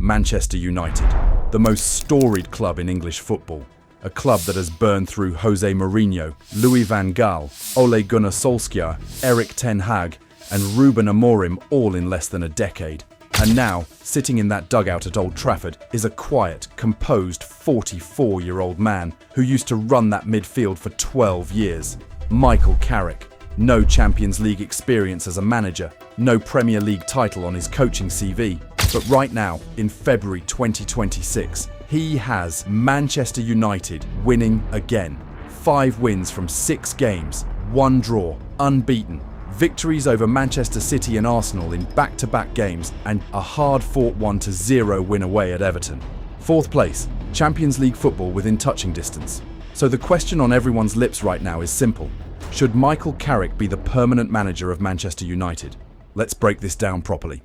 Manchester United, the most storied club in English football. A club that has burned through Jose Mourinho, Louis van Gaal, Ole Gunnar Solskjaer, Erik Ten Hag, and Ruben Amorim all in less than a decade. And now, sitting in that dugout at Old Trafford is a quiet, composed 44-year-old man who used to run that midfield for 12 years. Michael Carrick. No Champions League experience as a manager, no Premier League title on his coaching CV. But right now, in February 2026, he has Manchester United winning again. 5 wins from 6 games, 1 draw, unbeaten. Victories over Manchester City and Arsenal in back-to-back games, and a hard-fought 1-0 win away at Everton. 4th place, Champions League football within touching distance. So the question on everyone's lips right now is simple. Should Michael Carrick be the permanent manager of Manchester United? Let's break this down properly.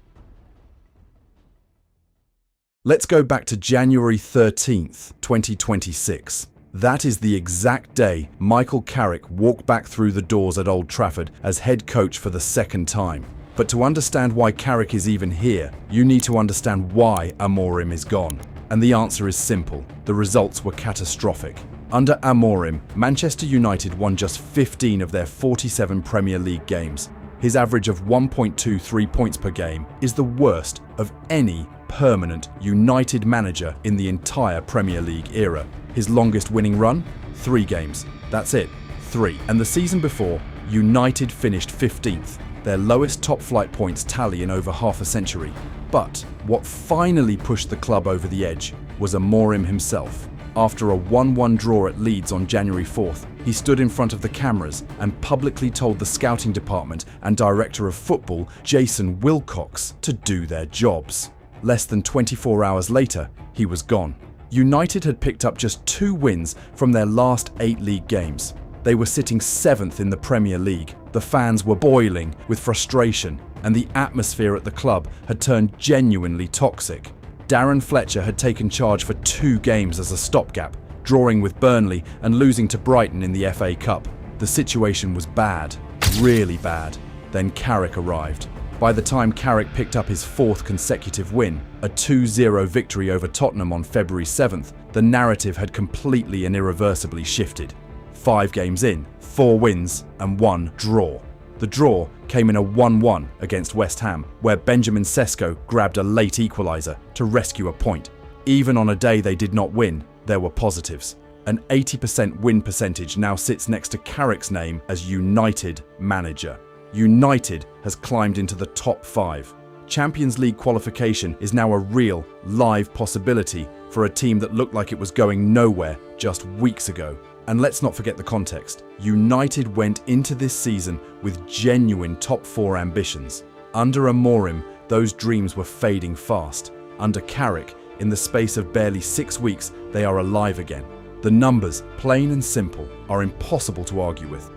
Let's go back to January 13th, 2026. That is the exact day Michael Carrick walked back through the doors at Old Trafford as head coach for the 2nd time. But to understand why Carrick is even here, you need to understand why Amorim is gone. And the answer is simple. The results were catastrophic. Under Amorim, Manchester United won just 15 of their 47 Premier League games. His average of 1.23 points per game is the worst of any permanent United manager in the entire Premier League era. His longest winning run? 3 games. That's it. 3. And the season before, United finished 15th, their lowest top-flight points tally in over half a century. But what finally pushed the club over the edge was Amorim himself. After a 1-1 draw at Leeds on January 4th, he stood in front of the cameras and publicly told the scouting department and director of football, Jason Wilcox, to do their jobs. Less than 24 hours later, he was gone. United had picked up just 2 wins from their last 8 league games. They were sitting 7th in the Premier League. The fans were boiling with frustration, and the atmosphere at the club had turned genuinely toxic. Darren Fletcher had taken charge for 2 games as a stopgap, drawing with Burnley and losing to Brighton in the FA Cup. The situation was bad, really bad. Then Carrick arrived. By the time Carrick picked up his 4th consecutive win, a 2-0 victory over Tottenham on February 7th, the narrative had completely and irreversibly shifted. 5 games in, 4 wins and 1 draw. The draw came in a 1-1 against West Ham, where Benjamin Sesko grabbed a late equaliser to rescue a point. Even on a day they did not win, there were positives. An 80% win percentage now sits next to Carrick's name as United manager. United has climbed into the top 5. Champions League qualification is now a real, live possibility for a team that looked like it was going nowhere just weeks ago. And let's not forget the context. United went into this season with genuine top 4 ambitions. Under Amorim, those dreams were fading fast. Under Carrick, in the space of barely 6 weeks, they are alive again. The numbers, plain and simple, are impossible to argue with.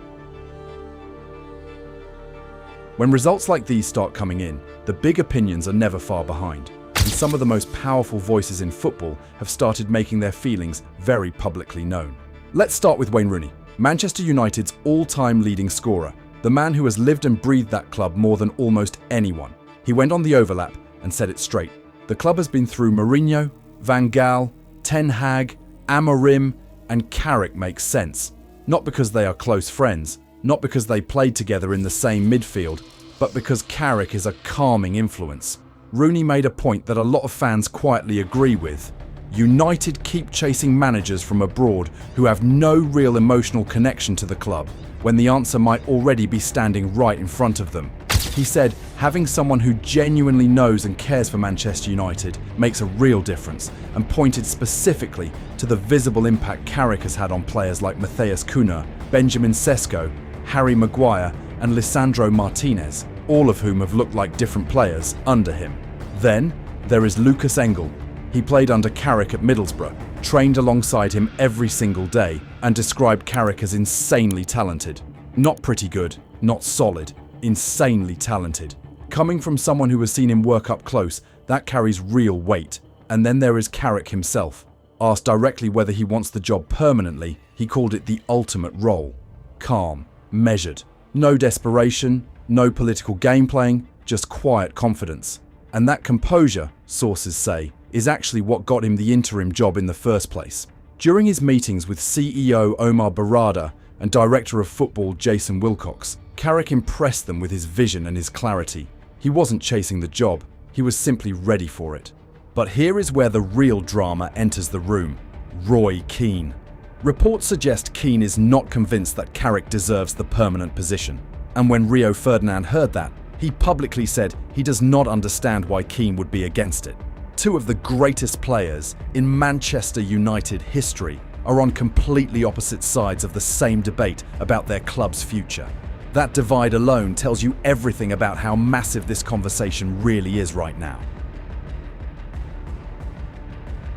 When results like these start coming in, the big opinions are never far behind. And some of the most powerful voices in football have started making their feelings very publicly known. Let's start with Wayne Rooney, Manchester United's all-time leading scorer, the man who has lived and breathed that club more than almost anyone. He went on the overlap and said it straight. The club has been through Mourinho, Van Gaal, Ten Hag, Amorim, and Carrick makes sense. Not because they are close friends, not because they played together in the same midfield, but because Carrick is a calming influence. Rooney made a point that a lot of fans quietly agree with. United keep chasing managers from abroad who have no real emotional connection to the club, when the answer might already be standing right in front of them. He said having someone who genuinely knows and cares for Manchester United makes a real difference, and pointed specifically to the visible impact Carrick has had on players like Matheus Cunha, Benjamin Sesko, Harry Maguire and Lisandro Martinez, all of whom have looked like different players under him. Then there is Lucas Engel. He played under Carrick at Middlesbrough, trained alongside him every single day, and described Carrick as insanely talented. Not pretty good, not solid, insanely talented. Coming from someone who has seen him work up close, that carries real weight. And then there is Carrick himself. Asked directly whether he wants the job permanently, he called it the ultimate role. Calm, measured, no desperation, no political game playing, just quiet confidence. And that composure, sources say, is actually what got him the interim job in the first place. During his meetings with CEO Omar Barada and Director of Football Jason Wilcox, Carrick impressed them with his vision and his clarity. He wasn't chasing the job, he was simply ready for it. But here is where the real drama enters the room. Roy Keane. Reports suggest Keane is not convinced that Carrick deserves the permanent position. And when Rio Ferdinand heard that, he publicly said he does not understand why Keane would be against it. Two of the greatest players in Manchester United history are on completely opposite sides of the same debate about their club's future. That divide alone tells you everything about how massive this conversation really is right now.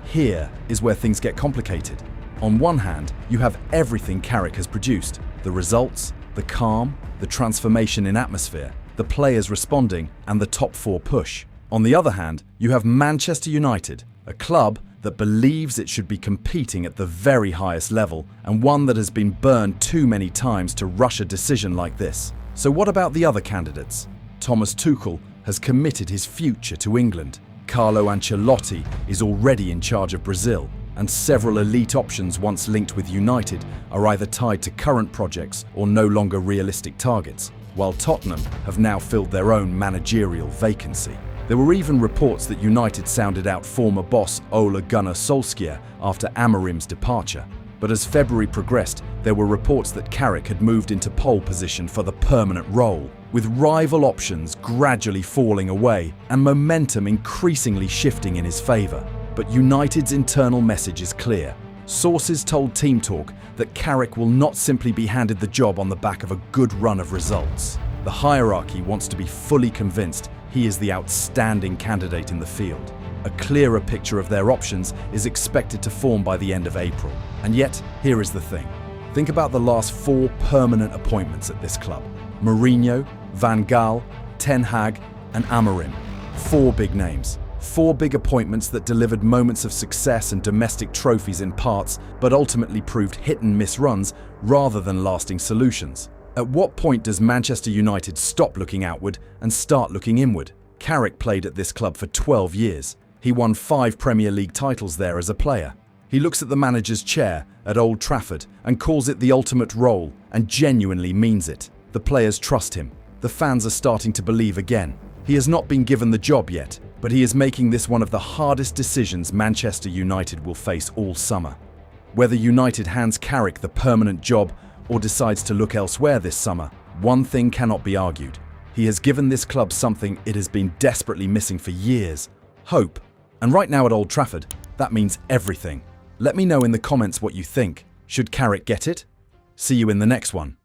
Here is where things get complicated. On one hand, you have everything Carrick has produced: the results, the calm, the transformation in atmosphere, the players responding, and the top four push. On the other hand, you have Manchester United, a club that believes it should be competing at the very highest level, and one that has been burned too many times to rush a decision like this. So what about the other candidates? Thomas Tuchel has committed his future to England. Carlo Ancelotti is already in charge of Brazil, and several elite options once linked with United are either tied to current projects or no longer realistic targets, while Tottenham have now filled their own managerial vacancy. There were even reports that United sounded out former boss Ole Gunnar Solskjaer after Amorim's departure. But as February progressed, there were reports that Carrick had moved into pole position for the permanent role, with rival options gradually falling away and momentum increasingly shifting in his favour. But United's internal message is clear. Sources told Team Talk that Carrick will not simply be handed the job on the back of a good run of results. The hierarchy wants to be fully convinced he is the outstanding candidate in the field. A clearer picture of their options is expected to form by the end of April. And yet, here is the thing. Think about the last 4 permanent appointments at this club. Mourinho, Van Gaal, Ten Hag, and Amorim. 4 big names. 4 big appointments that delivered moments of success and domestic trophies in parts, but ultimately proved hit-and-miss runs rather than lasting solutions. At what point does Manchester United stop looking outward and start looking inward? Carrick played at this club for 12 years. He won 5 Premier League titles there as a player. He looks at the manager's chair at Old Trafford and calls it the ultimate role, and genuinely means it. The players trust him. The fans are starting to believe again. He has not been given the job yet, but he is making this one of the hardest decisions Manchester United will face all summer. Whether United hands Carrick the permanent job or decides to look elsewhere this summer, one thing cannot be argued. He has given this club something it has been desperately missing for years: hope. And right now at Old Trafford, that means everything. Let me know in the comments what you think. Should Carrick get it? See you in the next one.